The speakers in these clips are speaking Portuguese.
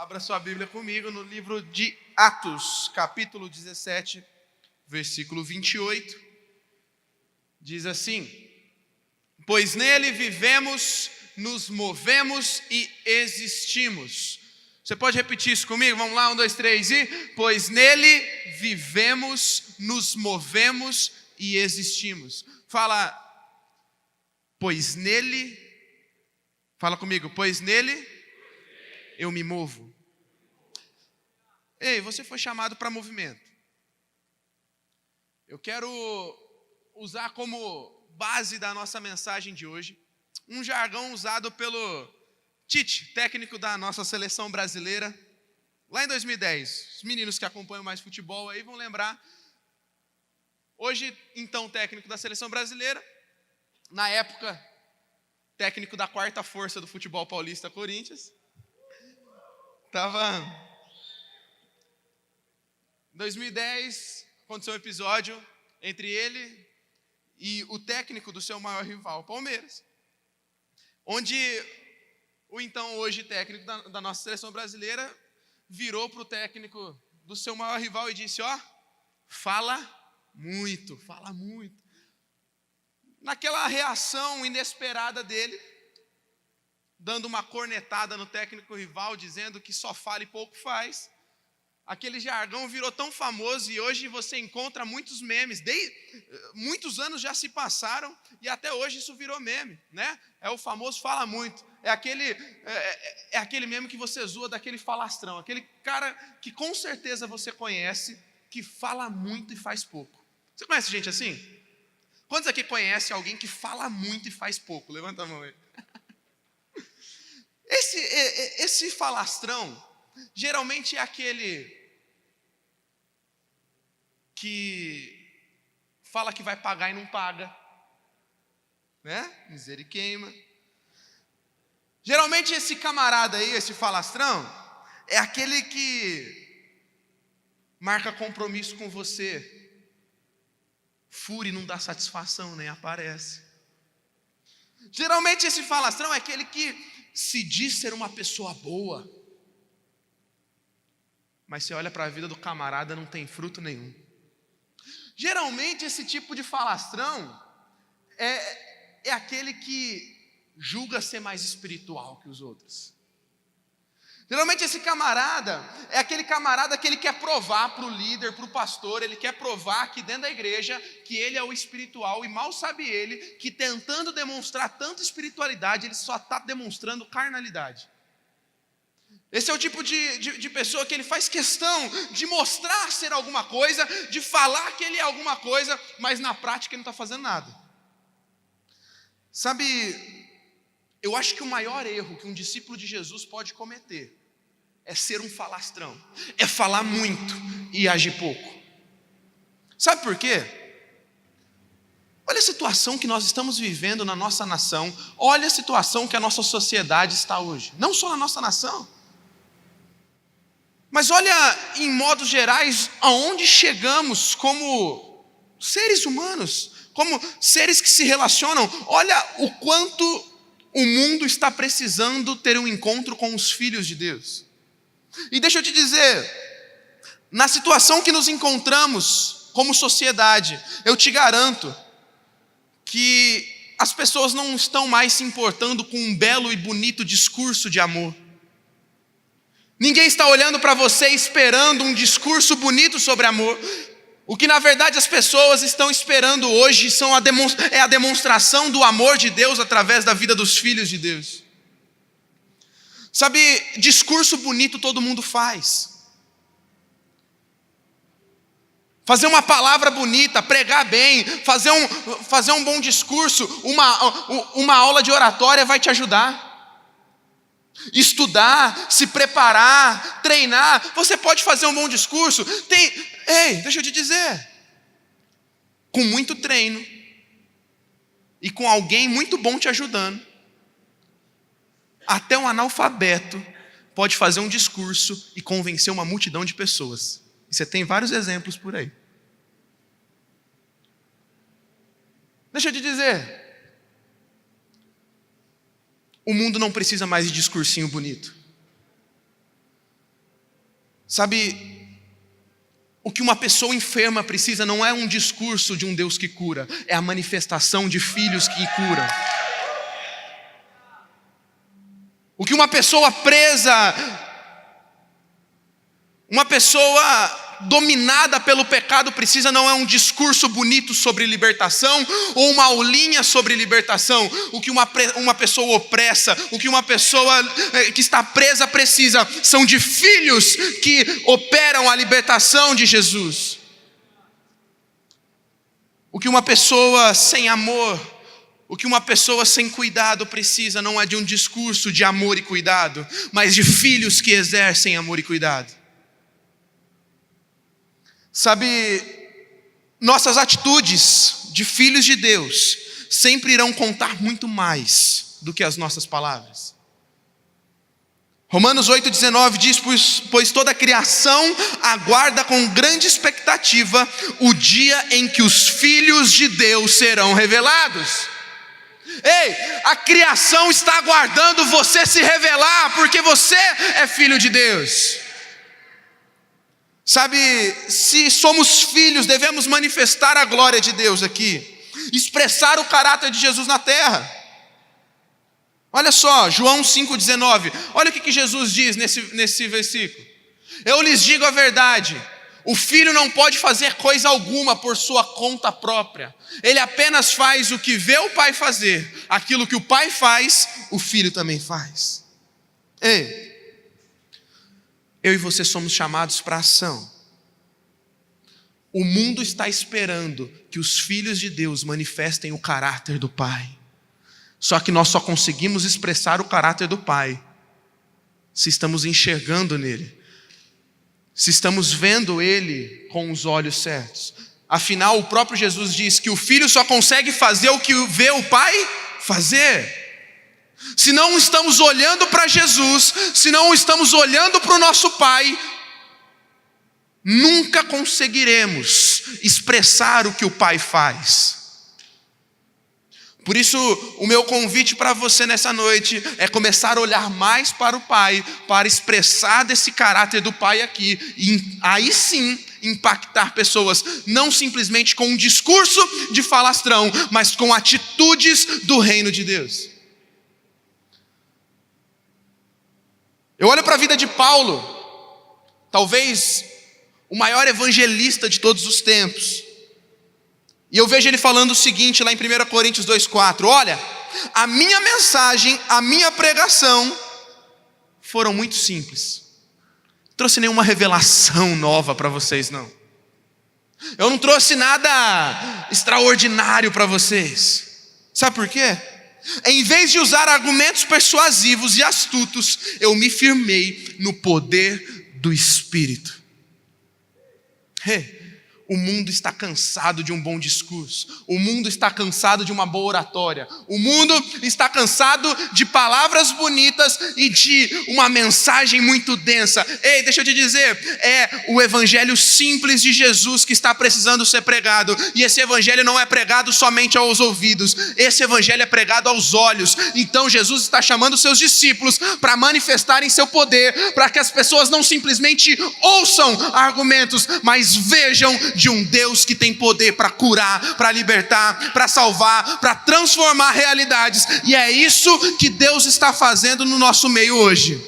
Abra sua Bíblia comigo no livro de Atos, capítulo 17, versículo 28. Diz assim: pois nele vivemos, nos movemos e existimos. Você pode repetir isso comigo? Vamos lá, 1, 2, 3 e... pois nele vivemos, nos movemos e existimos. Fala, pois nele... Fala comigo, pois nele eu me movo. Ei, você foi chamado para movimento. Eu quero usar como base da nossa mensagem de hoje um jargão usado pelo Tite, técnico da nossa seleção brasileira, lá em 2010. Os meninos que acompanham mais futebol aí vão lembrar. Hoje, então, técnico da seleção brasileira, na época, técnico da quarta força do futebol paulista, Corinthians. Em 2010, aconteceu um episódio entre ele e o técnico do seu maior rival, Palmeiras, onde o então hoje técnico da nossa seleção brasileira virou para o técnico do seu maior rival e disse: fala muito. Naquela reação inesperada dele, dando uma cornetada no técnico rival, dizendo que só fala e pouco faz, aquele jargão virou tão famoso e hoje você encontra muitos memes. Muitos anos já se passaram e até hoje isso virou meme, né? É o famoso fala muito. É aquele meme que você zoa daquele falastrão, aquele cara que com certeza você conhece, que fala muito e faz pouco. Você conhece gente assim? Quantos aqui conhecem alguém que fala muito e faz pouco? Levanta a mão aí. Esse falastrão geralmente é aquele que fala que vai pagar e não paga, né? Misericórdia. Geralmente esse camarada aí, esse falastrão, é aquele que marca compromisso com você, fura e não dá satisfação, nem aparece. Geralmente esse falastrão é aquele que se diz ser uma pessoa boa, mas você olha para a vida do camarada, não tem fruto nenhum. Geralmente esse tipo de falastrão é aquele que julga ser mais espiritual que os outros. Geralmente esse camarada é aquele camarada que ele quer provar para o líder, para o pastor, ele quer provar aqui dentro da igreja que ele é o espiritual, e mal sabe ele que tentando demonstrar tanta espiritualidade, ele só está demonstrando carnalidade. Esse é o tipo de pessoa que ele faz questão de mostrar ser alguma coisa, de falar que ele é alguma coisa, mas na prática ele não está fazendo nada. Sabe, eu acho que o maior erro que um discípulo de Jesus pode cometer é ser um falastrão, é falar muito e agir pouco. Sabe por quê? Olha a situação que nós estamos vivendo na nossa nação, olha a situação que a nossa sociedade está hoje, não só na nossa nação, mas olha em modos gerais aonde chegamos como seres humanos, como seres que se relacionam. Olha o quanto o mundo está precisando ter um encontro com os filhos de Deus. E deixa eu te dizer, na situação que nos encontramos como sociedade, eu te garanto que as pessoas não estão mais se importando com um belo e bonito discurso de amor. Ninguém está olhando para você esperando um discurso bonito sobre amor. O que na verdade as pessoas estão esperando hoje é a demonstração do amor de Deus através da vida dos filhos de Deus. Sabe, discurso bonito todo mundo faz. Fazer uma palavra bonita, pregar bem, fazer um bom discurso, uma aula de oratória vai te ajudar. Estudar, se preparar, treinar, você pode fazer um bom discurso. Deixa eu te dizer, com muito treino e com alguém muito bom te ajudando, até um analfabeto pode fazer um discurso e convencer uma multidão de pessoas. E você tem vários exemplos por aí. Deixa eu te dizer, o mundo não precisa mais de discursinho bonito. Sabe, o que uma pessoa enferma precisa não é um discurso de um Deus que cura, é a manifestação de filhos que curam. O que uma pessoa presa, uma pessoa dominada pelo pecado precisa não é um discurso bonito sobre libertação ou uma aulinha sobre libertação. O que uma pessoa opressa, o que uma pessoa que está presa precisa são de filhos que operam a libertação de Jesus. O que uma pessoa sem amor, o que uma pessoa sem cuidado precisa não é de um discurso de amor e cuidado, mas de filhos que exercem amor e cuidado. Sabe, nossas atitudes de filhos de Deus sempre irão contar muito mais do que as nossas palavras. Romanos 8,19 diz: pois toda a criação aguarda com grande expectativa o dia em que os filhos de Deus serão revelados. Ei, a criação está aguardando você se revelar, porque você é filho de Deus. Sabe, se somos filhos, devemos manifestar a glória de Deus aqui, expressar o caráter de Jesus na terra. Olha só, João 5,19, olha o que Jesus diz nesse versículo: eu lhes digo a verdade, o filho não pode fazer coisa alguma por sua conta própria, ele apenas faz o que vê o pai fazer, aquilo que o pai faz, o filho também faz. Ei, eu e você somos chamados para ação. O mundo está esperando que os filhos de Deus manifestem o caráter do Pai. Só que nós só conseguimos expressar o caráter do Pai se estamos enxergando nele, se estamos vendo ele com os olhos certos. Afinal, o próprio Jesus diz que o filho só consegue fazer o que vê o Pai fazer. Se não estamos olhando para Jesus, se não estamos olhando para o nosso Pai, nunca conseguiremos expressar o que o Pai faz. Por isso, o meu convite para você nessa noite é começar a olhar mais para o Pai, para expressar desse caráter do Pai aqui, e aí sim impactar pessoas, não simplesmente com um discurso de falastrão, mas com atitudes do reino de Deus. Eu olho para a vida de Paulo, talvez o maior evangelista de todos os tempos, e eu vejo ele falando o seguinte lá em 1 Coríntios 2,4: olha, a minha mensagem, a minha pregação foram muito simples, não trouxe nenhuma revelação nova para vocês não, eu não trouxe nada extraordinário para vocês. Sabe por quê? Em vez de usar argumentos persuasivos e astutos, eu me firmei no poder do Espírito. O mundo está cansado de um bom discurso, o mundo está cansado de uma boa oratória, o mundo está cansado de palavras bonitas e de uma mensagem muito densa. Ei, deixa eu te dizer, é o evangelho simples de Jesus que está precisando ser pregado, e esse evangelho não é pregado somente aos ouvidos, esse evangelho é pregado aos olhos. Então Jesus está chamando seus discípulos para manifestarem seu poder, para que as pessoas não simplesmente ouçam argumentos, mas vejam de um Deus que tem poder para curar, para libertar, para salvar, para transformar realidades. E é isso que Deus está fazendo no nosso meio hoje.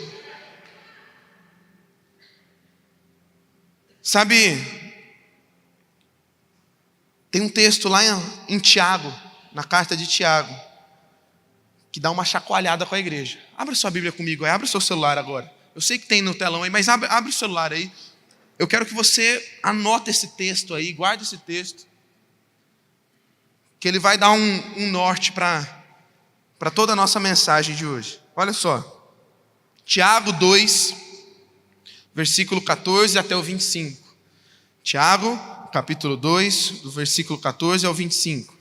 Sabe, tem um texto lá em Tiago, na carta de Tiago, que dá uma chacoalhada com a igreja. Abra sua Bíblia comigo aí, abre o seu celular agora. Eu sei que tem no telão aí, mas abre o celular aí. Eu quero que você anote esse texto aí, guarde esse texto, que ele vai dar um norte para toda a nossa mensagem de hoje. Olha só, Tiago 2, versículo 14 até o 25. Tiago, capítulo 2, do versículo 14 ao 25.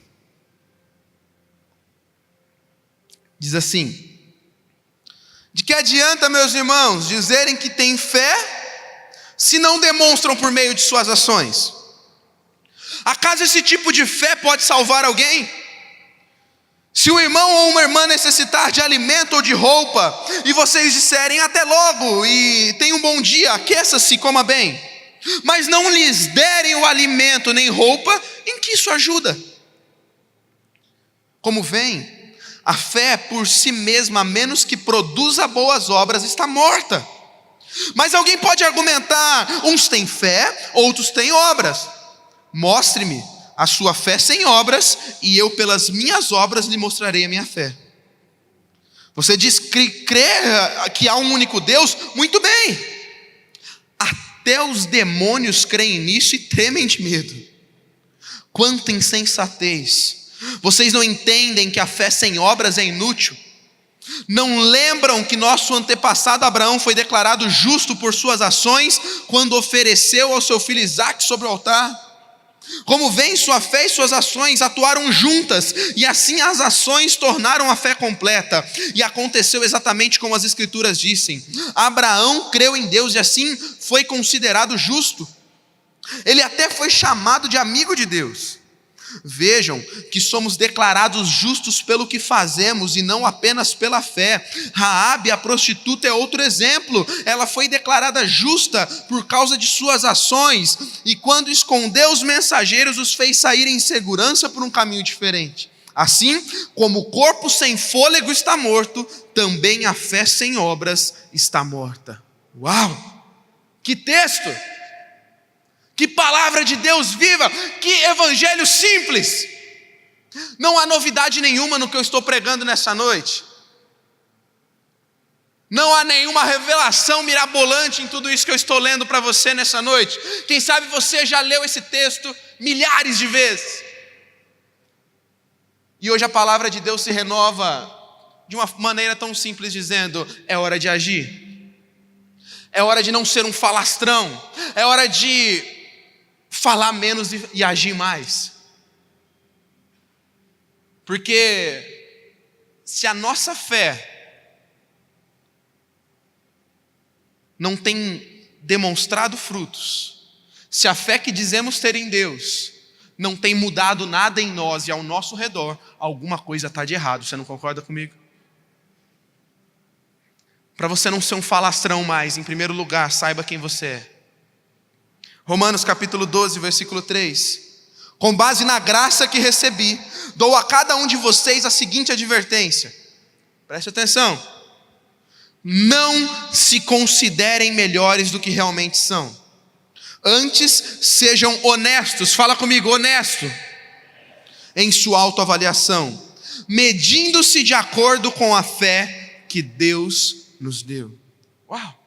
Diz assim: de que adianta, meus irmãos, dizerem que têm fé, se não demonstram por meio de suas ações? Acaso esse tipo de fé pode salvar alguém? Se um irmão ou uma irmã necessitar de alimento ou de roupa, e vocês disserem até logo, e tenha um bom dia, aqueça-se, coma bem, mas não lhes derem o alimento nem roupa, em que isso ajuda? Como vem, a fé por si mesma, a menos que produza boas obras, está morta. Mas alguém pode argumentar, uns têm fé, outros têm obras. Mostre-me a sua fé sem obras, e eu pelas minhas obras lhe mostrarei a minha fé. Você diz que crê que há um único Deus? Muito bem. Até os demônios creem nisso e tremem de medo. Quanta insensatez! Vocês não entendem que a fé sem obras é inútil? Não lembram que nosso antepassado Abraão foi declarado justo por suas ações, quando ofereceu ao seu filho Isaque sobre o altar? Como vem, sua fé e suas ações atuaram juntas, e assim as ações tornaram a fé completa. E aconteceu exatamente como as Escrituras dizem: Abraão creu em Deus e assim foi considerado justo. Ele até foi chamado de amigo de Deus. Vejam que somos declarados justos pelo que fazemos e não apenas pela fé. Raabe, a prostituta, é outro exemplo. Ela foi declarada justa por causa de suas ações, e quando escondeu os mensageiros, os fez sair em segurança por um caminho diferente. Assim como o corpo sem fôlego está morto, também a fé sem obras está morta. Uau! Que texto! Que palavra de Deus viva, que evangelho simples. Não há novidade nenhuma no que eu estou pregando nessa noite. Não há nenhuma revelação mirabolante em tudo isso que eu estou lendo para você nessa noite. Quem sabe você já leu esse texto milhares de vezes. E hoje a palavra de Deus se renova de uma maneira tão simples, dizendo: é hora de agir. É hora de não ser um falastrão. É hora de falar menos e agir mais. Porque se a nossa fé não tem demonstrado frutos, se a fé que dizemos ter em Deus não tem mudado nada em nós e ao nosso redor, alguma coisa está de errado. Você não concorda comigo? Para você não ser um falastrão mais, em primeiro lugar, saiba quem você é. Romanos capítulo 12, versículo 3. Com base na graça que recebi, dou a cada um de vocês a seguinte advertência. Preste atenção. Não se considerem melhores do que realmente são. Antes sejam honestos. Fala comigo, honesto. Em sua autoavaliação, medindo-se de acordo com a fé que Deus nos deu. Uau!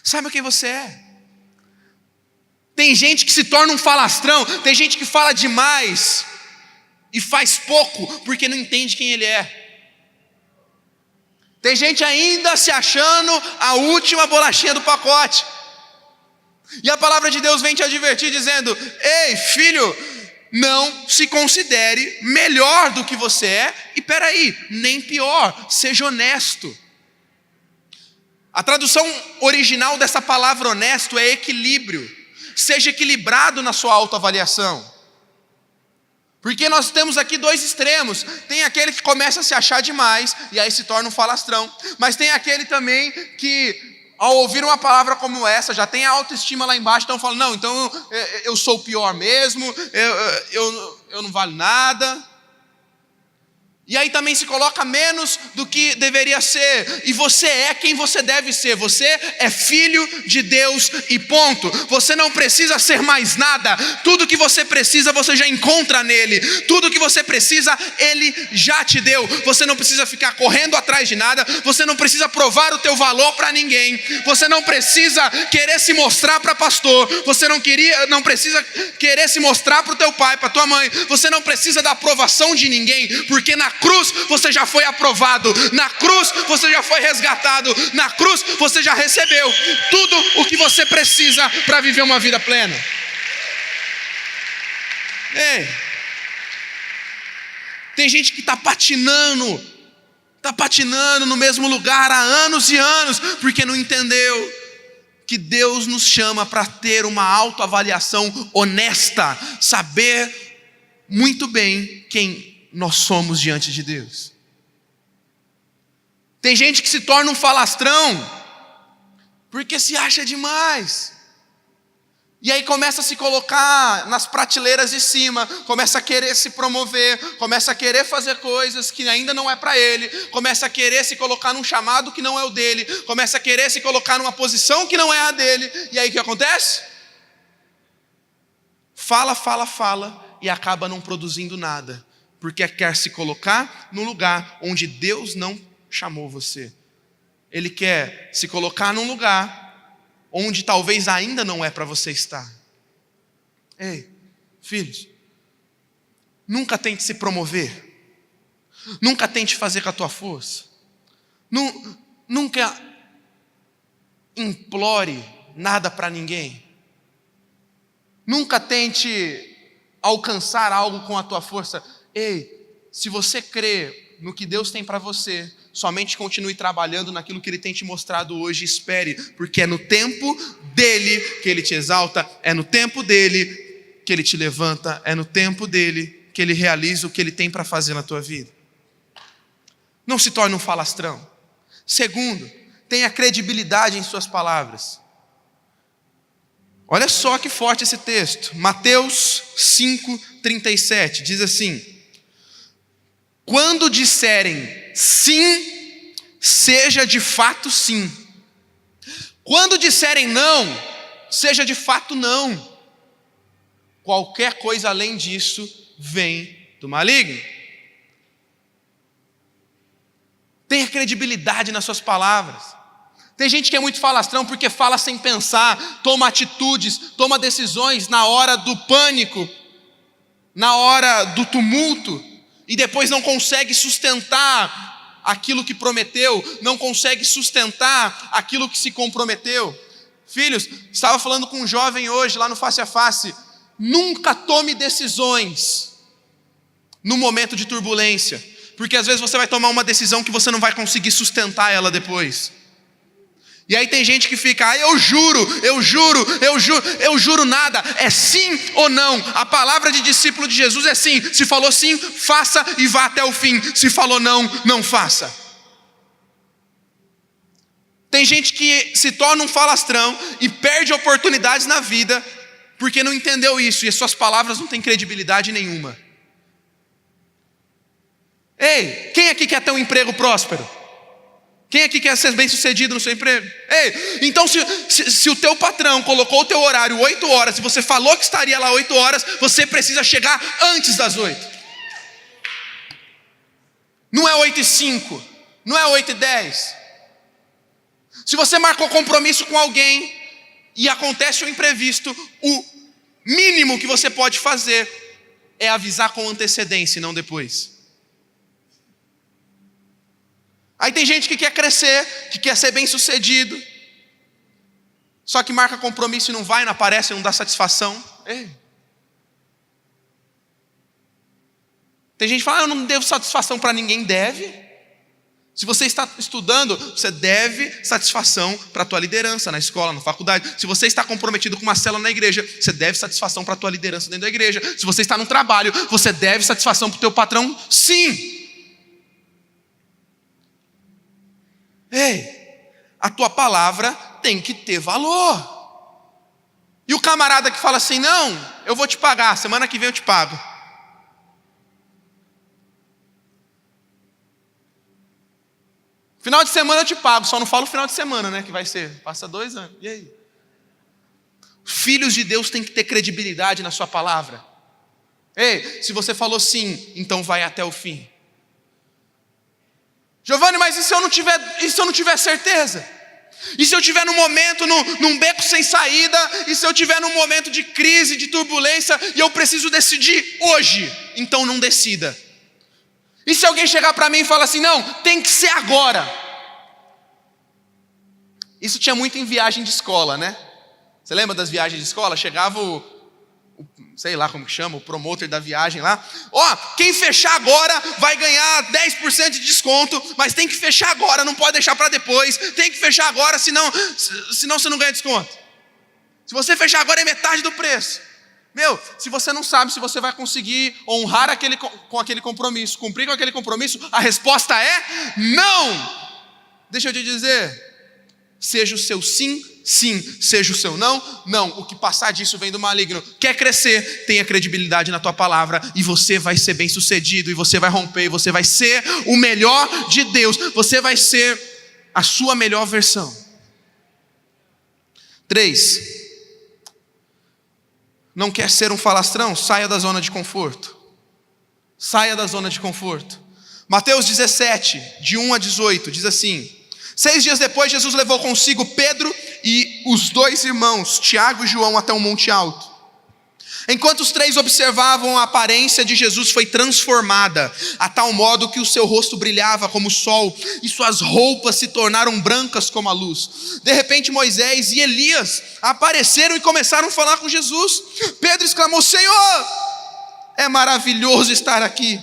Sabe quem você é? Tem gente que se torna um falastrão, tem gente que fala demais e faz pouco porque não entende quem ele é. Tem gente ainda se achando a última bolachinha do pacote. E a palavra de Deus vem te advertir dizendo: ei, filho, não se considere melhor do que você é, e peraí, nem pior, seja honesto. A tradução original dessa palavra honesto é equilíbrio. Seja equilibrado na sua autoavaliação. Porque nós temos aqui dois extremos. Tem aquele que começa a se achar demais e aí se torna um falastrão. Mas tem aquele também que, ao ouvir uma palavra como essa, já tem a autoestima lá embaixo, então fala: não, então eu sou o pior mesmo, eu não valho nada. E aí também se coloca menos do que deveria ser. E você é quem você deve ser. Você é filho de Deus e ponto. Você não precisa ser mais nada. Tudo que você precisa, você já encontra nele. Tudo que você precisa, ele já te deu. Você não precisa ficar correndo atrás de nada. Você não precisa provar o teu valor para ninguém. Você não precisa querer se mostrar para pastor. Você não precisa querer se mostrar para o teu pai, para tua mãe. Você não precisa da aprovação de ninguém, porque na cruz você já foi aprovado, na cruz você já foi resgatado, na cruz você já recebeu tudo o que você precisa para viver uma vida plena. Ei, tem gente que está patinando no mesmo lugar há anos e anos, porque não entendeu que Deus nos chama para ter uma autoavaliação honesta, saber muito bem quem nós somos diante de Deus. Tem gente que se torna um falastrão porque se acha demais. E aí começa a se colocar nas prateleiras de cima, começa a querer se promover, começa a querer fazer coisas que ainda não é para ele, começa a querer se colocar num chamado que não é o dele, começa a querer se colocar numa posição que não é a dele. E aí o que acontece? Fala e acaba não produzindo nada, porque quer se colocar no lugar onde Deus não chamou você. Ele quer se colocar num lugar onde talvez ainda não é para você estar. Ei, filhos, nunca tente se promover, nunca tente fazer com a tua força, nunca implore nada para ninguém, nunca tente alcançar algo com a tua força. Ei, se você crê no que Deus tem para você, somente continue trabalhando naquilo que Ele tem te mostrado hoje. Espere, porque é no tempo dEle que Ele te exalta, é no tempo dEle que Ele te levanta, é no tempo dEle que Ele realiza o que Ele tem para fazer na tua vida. Não se torne um falastrão. Segundo, tenha credibilidade em suas palavras. Olha só que forte esse texto. Mateus 5:37 diz assim: quando disserem sim, seja de fato sim. Quando disserem não, seja de fato não. Qualquer coisa além disso vem do maligno. Tenha credibilidade nas suas palavras. Tem gente que é muito falastrão porque fala sem pensar, toma atitudes, toma decisões na hora do pânico, na hora do tumulto, e depois não consegue sustentar aquilo que prometeu, não consegue sustentar aquilo que se comprometeu. Filhos, estava falando com um jovem hoje lá no Face a Face. Nunca tome decisões no momento de turbulência, porque às vezes você vai tomar uma decisão que você não vai conseguir sustentar ela depois. E aí tem gente que fica, eu juro nada. É sim ou não? A palavra de discípulo de Jesus é sim. Se falou sim, faça e vá até o fim. Se falou não, não faça. Tem gente que se torna um falastrão e perde oportunidades na vida porque não entendeu isso, e as suas palavras não têm credibilidade nenhuma. Ei, quem aqui quer ter um emprego próspero? Quem aqui quer ser bem sucedido no seu emprego? Ei, então se o teu patrão colocou o teu horário 8 horas, e você falou que estaria lá 8 horas, você precisa chegar antes das 8. Não é 8:05, não é 8:10. Se você marcou compromisso com alguém e acontece um imprevisto, o mínimo que você pode fazer é avisar com antecedência e não depois. Aí tem gente que quer crescer, que quer ser bem sucedido, só que marca compromisso e não vai, não aparece, não dá satisfação. Ei. Tem gente que fala, eu não devo satisfação para ninguém. Deve. Se você está estudando, você deve satisfação para a tua liderança na escola, na faculdade. Se você está comprometido com uma célula na igreja, você deve satisfação para a tua liderança dentro da igreja. Se você está no trabalho, você deve satisfação para o teu patrão. Sim. Ei, a tua palavra tem que ter valor. E o camarada que fala assim, não, eu vou te pagar, semana que vem eu te pago. Final de semana eu te pago, só não falo final de semana, né? Que vai ser, passa 2 anos, e aí? Filhos de Deus têm que ter credibilidade na sua palavra. Ei, se você falou sim, então vai até o fim. Giovanni, mas e se eu não tiver certeza? E se eu estiver num momento, num beco sem saída? E se eu estiver num momento de crise, de turbulência, e eu preciso decidir hoje? Então não decida. E se alguém chegar para mim e falar assim, não, tem que ser agora? Isso tinha muito em viagem de escola, né? Você lembra das viagens de escola? Chegava sei lá como que chama, o promotor da viagem lá. Quem fechar agora vai ganhar 10% de desconto, mas tem que fechar agora, não pode deixar para depois. Tem que fechar agora, senão você não ganha desconto. Se você fechar agora é metade do preço. Se você não sabe se você vai conseguir honrar com aquele compromisso, cumprir com aquele compromisso, a resposta é não. Deixa eu te dizer, seja o seu sim, sim, seja o seu não, não. O que passar disso vem do maligno. Quer crescer, tenha credibilidade na tua palavra, e você vai ser bem sucedido, e você vai romper, e você vai ser o melhor de Deus, você vai ser a sua melhor versão. 3. Não quer ser um falastrão? Saia da zona de conforto. Saia da zona de conforto. Mateus 17, de 1 a 18, diz assim: 6 dias depois, Jesus levou consigo Pedro e os 2 irmãos, Tiago e João, até um monte alto. Enquanto os 3 observavam, a aparência de Jesus foi transformada, a tal modo que o seu rosto brilhava como o sol, e suas roupas se tornaram brancas como a luz. De repente, Moisés e Elias apareceram e começaram a falar com Jesus. Pedro exclamou: Senhor, é maravilhoso estar aqui.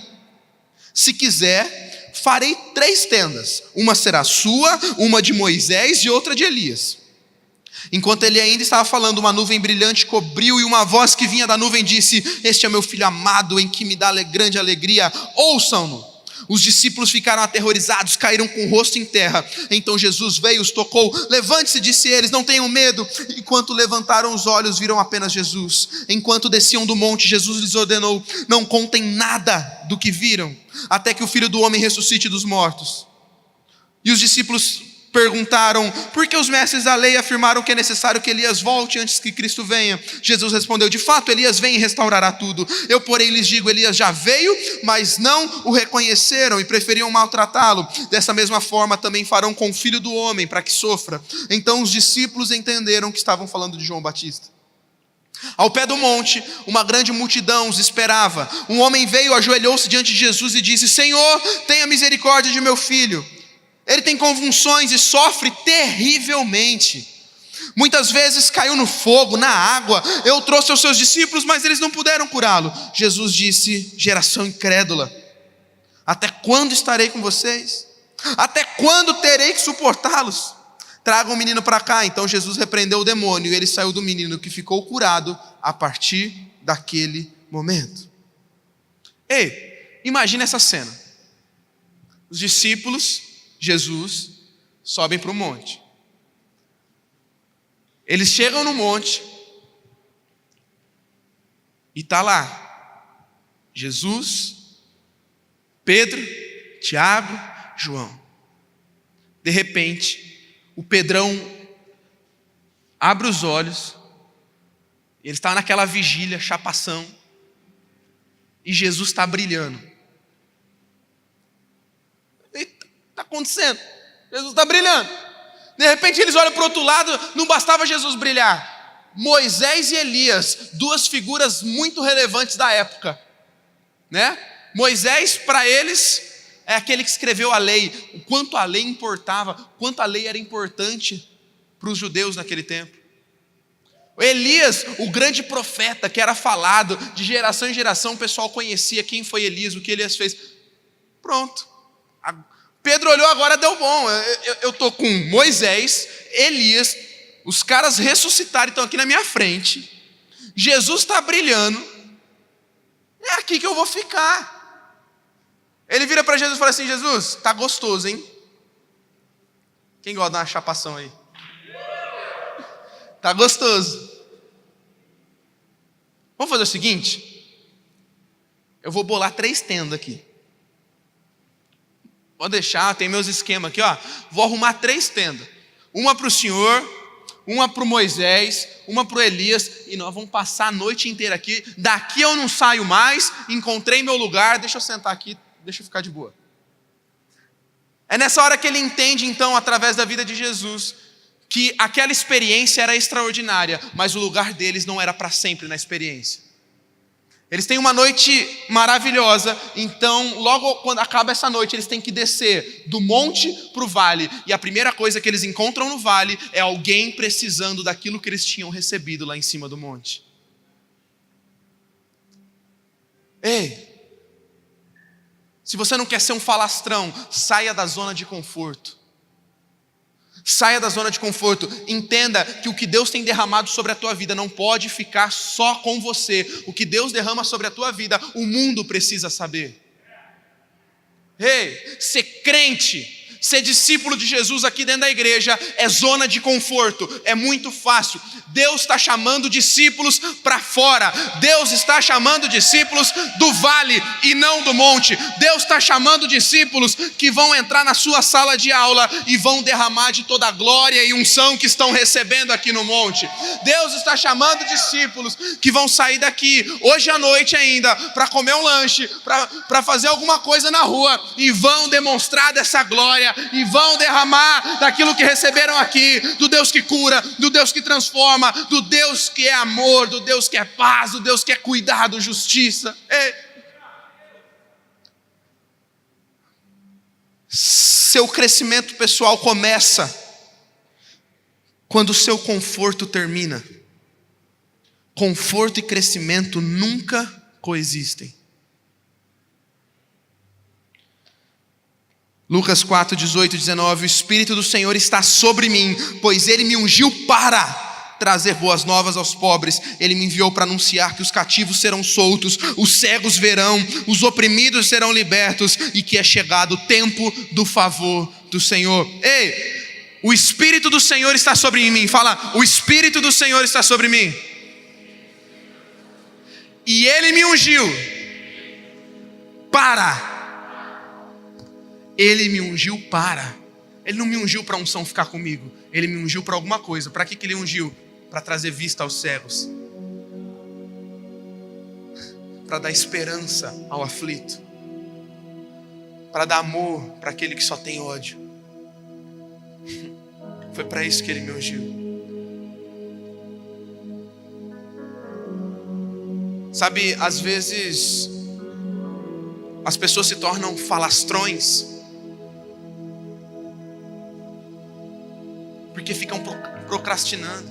Se quiser, farei 3 tendas, uma será sua, uma de Moisés e outra de Elias. Enquanto ele ainda estava falando, uma nuvem brilhante cobriu, e uma voz que vinha da nuvem disse: Este é meu filho amado, em que me dá grande alegria, ouçam-no. Os discípulos ficaram aterrorizados, caíram com o rosto em terra. Então Jesus veio, os tocou. Levante-se, disse eles, não tenham medo. Enquanto levantaram os olhos, viram apenas Jesus. Enquanto desciam do monte, Jesus lhes ordenou: não contem nada do que viram, até que o Filho do Homem ressuscite dos mortos. E os discípulos perguntaram: por que os mestres da lei afirmaram que é necessário que Elias volte antes que Cristo venha? Jesus respondeu: de fato, Elias vem e restaurará tudo. Eu, porém, lhes digo: Elias já veio, mas não o reconheceram e preferiam maltratá-lo. Dessa mesma forma também farão com o Filho do Homem, para que sofra. Então os discípulos entenderam que estavam falando de João Batista. Ao pé do monte, uma grande multidão os esperava. Um homem veio, ajoelhou-se diante de Jesus e disse: Senhor, tenha misericórdia de meu filho. Ele tem convulsões e sofre terrivelmente. Muitas vezes caiu no fogo, na água. Eu trouxe aos seus discípulos, mas eles não puderam curá-lo. Jesus disse: geração incrédula, até quando estarei com vocês? Até quando terei que suportá-los? Tragam o menino para cá. Então Jesus repreendeu o demônio, e ele saiu do menino, que ficou curado a partir daquele momento. Ei, imagina essa cena. Os discípulos, Jesus, sobem para o monte. Eles chegam no monte e está lá Jesus, Pedro, Tiago, João. De repente, o Pedrão abre os olhos, ele está naquela vigília, chapação, e Jesus está brilhando. Está acontecendo? Jesus está brilhando. De repente eles olham para o outro lado, não bastava Jesus brilhar. Moisés e Elias, 2 figuras muito relevantes da época, né? Moisés, para eles, é aquele que escreveu a lei, o quanto a lei importava, quanto a lei era importante para os judeus naquele tempo. Elias, o grande profeta que era falado, de geração em geração o pessoal conhecia quem foi Elias, o que Elias fez. Pronto. Pedro olhou, agora deu bom. Eu estou com Moisés, Elias, os caras ressuscitaram, estão aqui na minha frente. Jesus está brilhando. É aqui que eu vou ficar. Ele vira para Jesus e fala assim: Jesus, está gostoso, hein? Quem gosta de dar uma chapação aí? Está gostoso. Vamos fazer o seguinte: eu vou bolar 3 tendas aqui. Pode deixar, tem meus esquemas aqui, ó. Vou arrumar 3 tendas. Uma para o Senhor, uma para o Moisés, uma para o Elias, e nós vamos passar a noite inteira aqui. Daqui eu não saio mais, encontrei meu lugar, deixa eu sentar aqui, deixa eu ficar de boa. É nessa hora que ele entende, então, através da vida de Jesus, que aquela experiência era extraordinária, mas o lugar deles não era para sempre na experiência. Eles têm uma noite maravilhosa, então logo quando acaba essa noite eles têm que descer do monte para o vale, e a primeira coisa que eles encontram no vale é alguém precisando daquilo que eles tinham recebido lá em cima do monte. Ei, se você não quer ser um falastrão, saia da zona de conforto. Saia da zona de conforto. Entenda que o que Deus tem derramado sobre a tua vida não pode ficar só com você. O que Deus derrama sobre a tua vida, o mundo precisa saber. Ei, ser crente, ser discípulo de Jesus aqui dentro da igreja é zona de conforto, é muito fácil. Deus está chamando discípulos para fora. Deus está chamando discípulos do vale e não do monte. Deus está chamando discípulos que vão entrar na sua sala de aula e vão derramar de toda a glória e unção que estão recebendo aqui no monte. Deus está chamando discípulos que vão sair daqui hoje à noite ainda para comer um lanche, para fazer alguma coisa na rua e vão demonstrar dessa glória e vão derramar daquilo que receberam aqui, do Deus que cura, do Deus que transforma, do Deus que é amor, do Deus que é paz, do Deus que é cuidado, justiça. Seu crescimento pessoal começa quando o seu conforto termina. Conforto e crescimento nunca coexistem. Lucas 4, 18 e 19, o Espírito do Senhor está sobre mim, pois Ele me ungiu para trazer boas novas aos pobres. Ele me enviou para anunciar que os cativos serão soltos, os cegos verão, os oprimidos serão libertos e que é chegado o tempo do favor do Senhor. Ei, o Espírito do Senhor está sobre mim. Fala, o Espírito do Senhor está sobre mim. E Ele me ungiu para... Ele me ungiu para. Ele não me ungiu para a unção ficar comigo. Ele me ungiu para alguma coisa. Para que Ele ungiu? Para trazer vista aos cegos. Para dar esperança ao aflito. Para dar amor para aquele que só tem ódio. Foi para isso que Ele me ungiu. Sabe, às vezes as pessoas se tornam falastrões porque ficam procrastinando,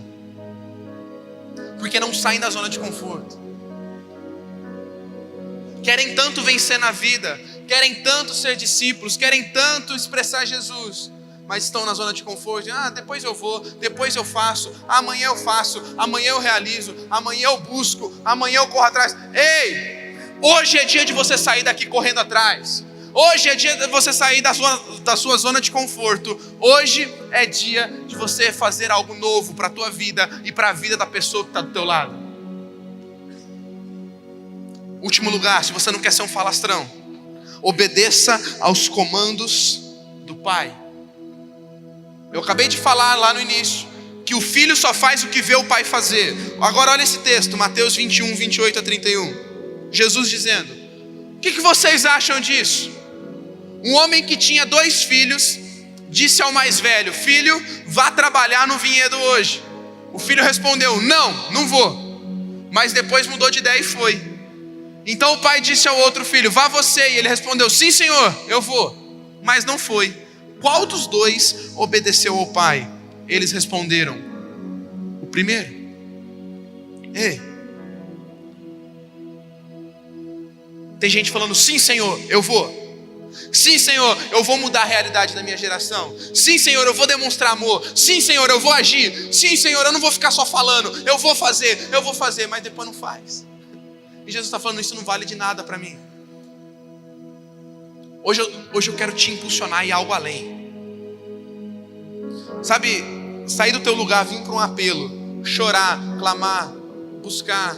porque não saem da zona de conforto. Querem tanto vencer na vida, querem tanto ser discípulos, querem tanto expressar Jesus, mas estão na zona de conforto. Depois eu vou, depois eu faço, amanhã eu faço, amanhã eu realizo, amanhã eu busco, amanhã eu corro atrás. Ei, hoje é dia de você sair daqui correndo atrás. Hoje é dia de você sair da sua zona de conforto. Hoje é dia de você fazer algo novo para a tua vida e para a vida da pessoa que está do teu lado. Último lugar, se você não quer ser um falastrão, obedeça aos comandos do Pai. Eu acabei de falar lá no início que o filho só faz o que vê o Pai fazer. Agora olha esse texto, Mateus 21, 28 a 31. Jesus dizendo: o que vocês acham disso? Um homem que tinha 2 filhos disse ao mais velho: filho, vá trabalhar no vinhedo hoje. O filho respondeu: não vou. Mas depois mudou de ideia e foi. Então o pai disse ao outro filho: vá você. E ele respondeu: sim, senhor, eu vou. Mas não foi. Qual dos 2 obedeceu ao pai? Eles responderam: o primeiro. Ei, tem gente falando: sim, Senhor, eu vou. Sim, Senhor, eu vou mudar a realidade da minha geração. Sim, Senhor, eu vou demonstrar amor. Sim, Senhor, eu vou agir. Sim, Senhor, eu não vou ficar só falando. Eu vou fazer, mas depois não faz. E Jesus está falando: isso não vale de nada para mim. Hoje eu quero te impulsionar a ir algo além. Sabe, sair do teu lugar, vir para um apelo, chorar, clamar, buscar,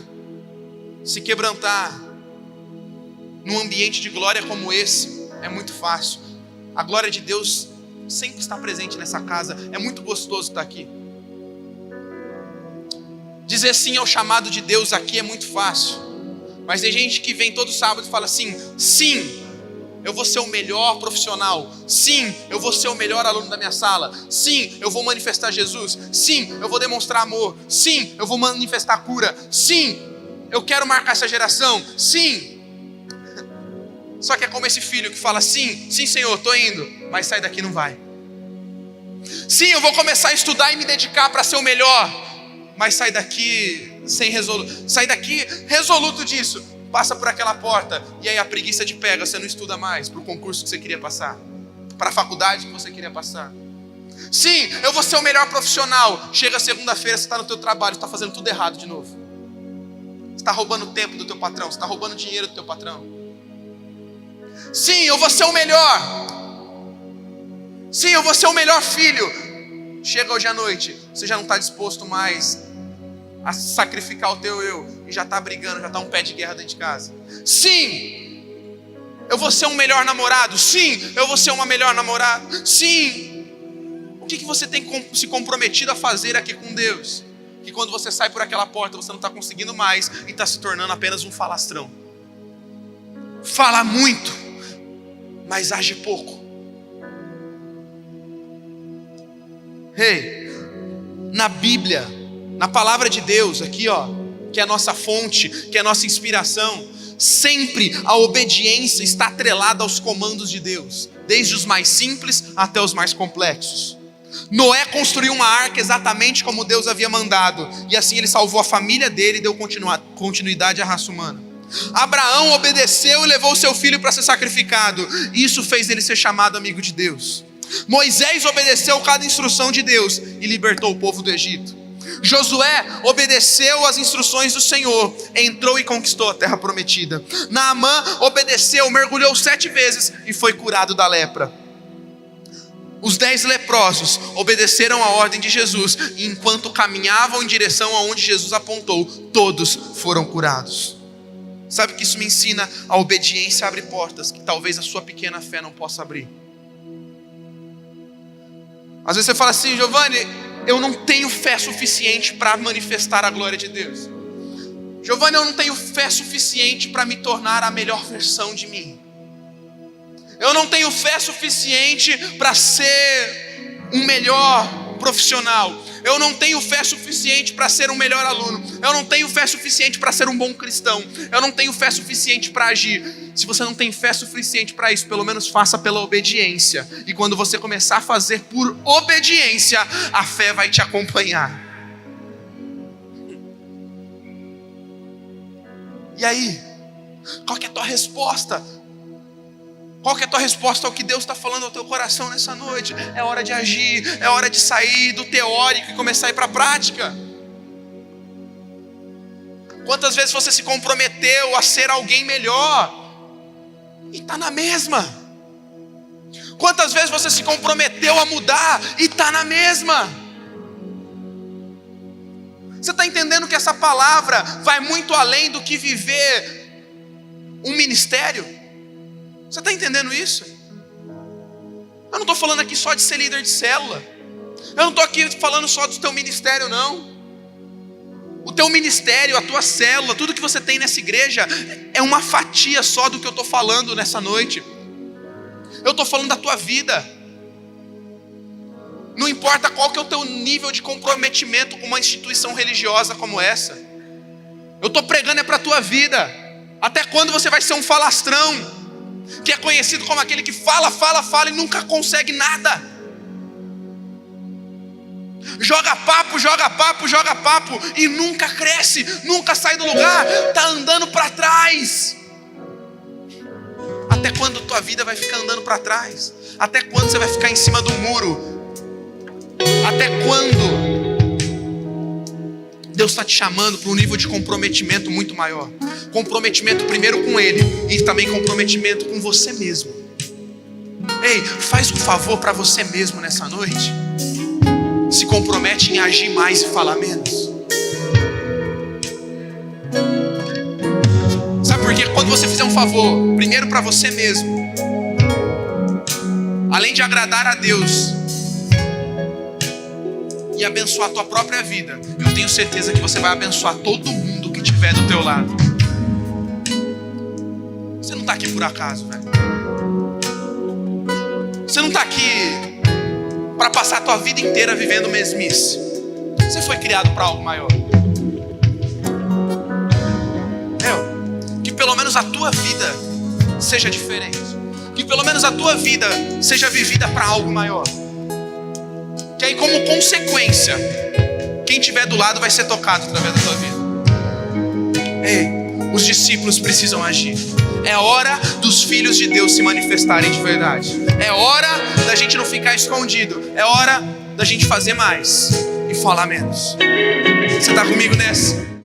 se quebrantar. Num ambiente de glória como esse, é muito fácil. A glória de Deus sempre está presente nessa casa. É muito gostoso estar aqui. Dizer sim ao chamado de Deus aqui é muito fácil. Mas tem gente que vem todo sábado e fala assim: sim, eu vou ser o melhor profissional. Sim, eu vou ser o melhor aluno da minha sala. Sim, eu vou manifestar Jesus. Sim, eu vou demonstrar amor. Sim, eu vou manifestar cura. Sim, eu quero marcar essa geração. Sim. Só que é como esse filho que fala: sim, Senhor, estou indo, mas sai daqui não vai. Sim, eu vou começar a estudar e me dedicar para ser o melhor, mas sai daqui resoluto disso, passa por aquela porta e aí a preguiça te pega, você não estuda mais para o concurso que você queria passar, para a faculdade que você queria passar. Sim, eu vou ser o melhor profissional. Chega segunda-feira, você está no teu trabalho, você está fazendo tudo errado de novo. Você está roubando o tempo do teu patrão, você está roubando o dinheiro do teu patrão. Sim, eu vou ser o melhor. Sim, eu vou ser o melhor filho. Chega hoje à noite, você já não está disposto mais a sacrificar o teu eu e já está brigando, já está um pé de guerra dentro de casa. Sim, eu vou ser um melhor namorado. Sim, eu vou ser uma melhor namorada. Sim. O que você tem se comprometido a fazer aqui com Deus? Que quando você sai por aquela porta, você não está conseguindo mais e está se tornando apenas um falastrão. Fala muito, mas age pouco. Ei, na Bíblia, na palavra de Deus, aqui ó, que é a nossa fonte, que é a nossa inspiração, sempre a obediência está atrelada aos comandos de Deus, desde os mais simples até os mais complexos. Noé construiu uma arca exatamente como Deus havia mandado, e assim ele salvou a família dele e deu continuidade à raça humana. Abraão obedeceu e levou seu filho para ser sacrificado. Isso fez ele ser chamado amigo de Deus. Moisés obedeceu cada instrução de Deus e libertou o povo do Egito. Josué obedeceu às instruções do Senhor, entrou e conquistou a terra prometida. Naamã obedeceu, mergulhou 7 vezes e foi curado da lepra. Os 10 leprosos obedeceram a ordem de Jesus, e enquanto caminhavam em direção aonde Jesus apontou, todos foram curados. Sabe que isso me ensina? A obediência abre portas que talvez a sua pequena fé não possa abrir. Às vezes você fala assim: Giovanni, eu não tenho fé suficiente para manifestar a glória de Deus. Giovanni, eu não tenho fé suficiente para me tornar a melhor versão de mim. Eu não tenho fé suficiente para ser um melhor profissional. Eu não tenho fé suficiente para ser um melhor aluno. Eu não tenho fé suficiente para ser um bom cristão. Eu não tenho fé suficiente para agir. Se você não tem fé suficiente para isso, pelo menos faça pela obediência. E quando você começar a fazer por obediência, a fé vai te acompanhar. E aí? Qual que é a tua resposta? Qual que é a tua resposta ao que Deus está falando ao teu coração nessa noite? É hora de agir, é hora de sair do teórico e começar a ir para a prática. Quantas vezes você se comprometeu a ser alguém melhor e está na mesma? Quantas vezes você se comprometeu a mudar e está na mesma? Você está entendendo que essa palavra vai muito além do que viver um ministério? Você está entendendo isso? Eu não estou falando aqui só de ser líder de célula. Eu não estou aqui falando só do teu ministério, não. O teu ministério, a tua célula, tudo que você tem nessa igreja é uma fatia só do que eu estou falando nessa noite. Eu estou falando da tua vida. Não importa qual que é o teu nível de comprometimento com uma instituição religiosa como essa. Eu estou pregando é para a tua vida. Até quando você vai ser um falastrão, que é conhecido como aquele que fala e nunca consegue nada? Joga papo e nunca cresce, nunca sai do lugar, está andando para trás. Até quando tua vida vai ficar andando para trás? Até quando você vai ficar em cima do muro? Até quando? Deus está te chamando para um nível de comprometimento muito maior. Comprometimento primeiro com Ele e também comprometimento com você mesmo. Ei, faz um favor para você mesmo nessa noite. Se compromete em agir mais e falar menos. Sabe por quê? Quando você fizer um favor, primeiro para você mesmo, além de agradar a Deus e abençoar a tua própria vida, eu tenho certeza que você vai abençoar todo mundo que estiver do teu lado. Você não está aqui por acaso, velho. Você não está aqui para passar a tua vida inteira vivendo mesmice. Você foi criado para algo maior. Que pelo menos a tua vida seja diferente. Que pelo menos a tua vida seja vivida para algo maior. Que aí, como consequência, quem estiver do lado vai ser tocado através da tua vida. Ei, os discípulos precisam agir. É hora dos filhos de Deus se manifestarem de verdade. É hora da gente não ficar escondido. É hora da gente fazer mais e falar menos. Você está comigo nessa?